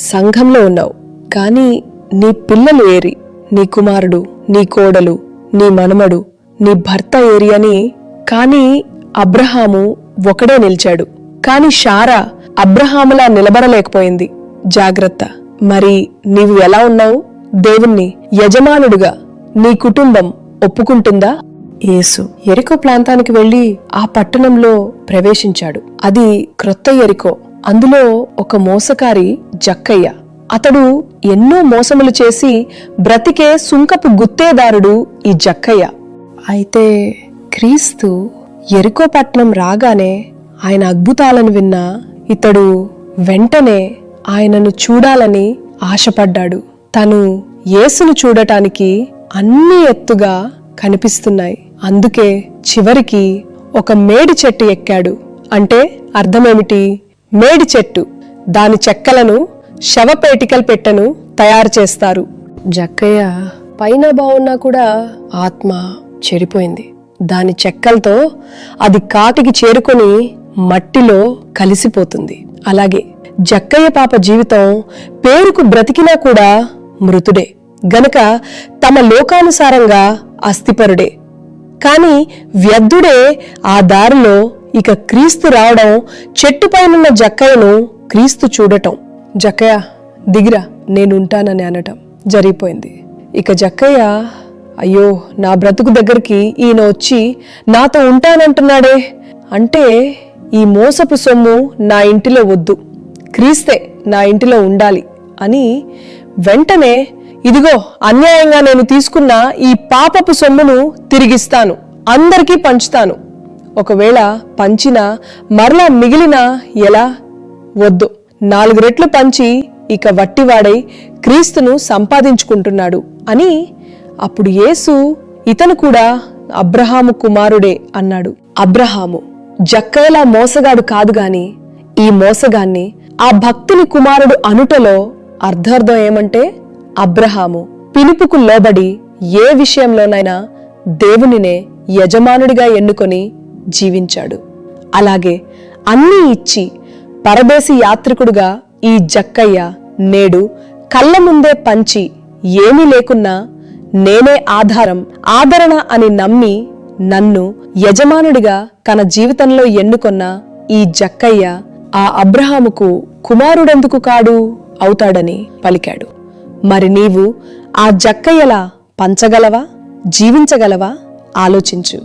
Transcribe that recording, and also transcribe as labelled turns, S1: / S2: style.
S1: సంఘంలో ఉన్నావు, కానీ నీ పిల్లలు ఏరి, నీ కుమారుడు, నీ కోడలు, నీ మనమడు, నీ భర్త ఏరి అని. కానీ అబ్రహాము ఒకడే నిలిచాడు. కాని శారా అబ్రహాములా నిలబడలేకపోయింది. జాగ్రత్త. మరి నీవు ఎలా ఉన్నావు? దేవుణ్ణి యజమానుడుగా నీ కుటుంబం ఒప్పుకుంటుందా? యేసు యెరికో ప్రాంతానికి వెళ్లి ఆ పట్టణంలో ప్రవేశించాడు. అది క్రొత్త యెరికో. అందులో ఒక మోసకారి జక్కయ్య. అతడు ఎన్నో మోసములు చేసి బ్రతికే సుంకపు గుత్తేదారుడు ఈ జక్కయ్య. అయితే క్రీస్తు యెరికో పట్టణం రాగానే ఆయన అద్భుతాలను విన్న ఇతడు వెంటనే ఆయనను చూడాలని ఆశపడ్డాడు. తను యేసును చూడటానికి అన్ని ఎత్తుగా కనిపిస్తున్నాయి. అందుకే చివరికి ఒక మేడి చెట్టు ఎక్కాడు. అంటే అర్థమేమిటి? మేడి చెట్టు, దాని చెక్కలను శవపేటికల పెట్టెను తయారు చేస్తారు. జక్కయ్య పైన బాగున్నా కూడా ఆత్మ చెడిపోయింది. దాని చెక్కలతో అది కాటికి చేరుకొని మట్టిలో కలిసిపోతుంది. అలాగే జక్కయ్య పాప జీవితం పేరుకు బ్రతికినా కూడా మృతుడే గనక తమ లోకానుసారంగా అస్థిపరుడే. కాని వ్యర్థుడే ఆ దారిలో ఇక క్రీస్తు రావడం, చెట్టుపైనున్న జక్కయ్యను క్రీస్తు చూడటం, జక్కయ్య దిగిరా నేనుంటానని అనటం జరిగిపోయింది. ఇక జక్కయ్య అయ్యో నా బ్రతుకు దగ్గరికి ఈయన వచ్చి నాతో ఉంటానంటున్నాడే, అంటే ఈ మోసపు సొమ్ము నా ఇంటిలో వద్దు, క్రీస్తే నా ఇంటిలో ఉండాలి అని వెంటనే ఇదిగో అన్యాయంగా నేను తీసుకున్న ఈ పాపపు సొమ్మును తిరిగిస్తాను, అందరికీ పంచుతాను. ఒకవేళ పంచినా మరలా మిగిలిన ఎలా? వద్దు, 4 రెట్లు పంచి ఇక వట్టివాడై క్రీస్తును సంపాదించుకుంటున్నాడు అని. అప్పుడు యేసు ఇతను కూడా అబ్రహాము కుమారుడే అన్నాడు. అబ్రహాము జక్కయ్యలా మోసగాడు కాదు గాని ఈ మోసగాన్ని ఆ భక్తుని కుమారుడు అనుటలో అర్థార్థం ఏమంటే అబ్రహాము పిలుపుకు లోబడి ఏ విషయంలోనైనా దేవునినే యజమానుడిగా ఎన్నుకొని జీవించాడు. అలాగే అన్నీ ఇచ్చి పరదేశి యాత్రికుడుగా ఈ జక్కయ్య నేడు కళ్ళ ముందే పంచి ఏమీ లేకున్నా నేనే ఆదరణ అని నమ్మి నన్ను యజమానుడిగా తన జీవితంలో ఎన్నుకొన్న ఈ జక్కయ్య ఆ అబ్రహాముకు కుమారుడెందుకు కాడు అవుతాడని పలికాడు. మరి నీవు ఆ జక్కయ్యలా పంచగలవా? జీవించగలవా? ఆలోచించు.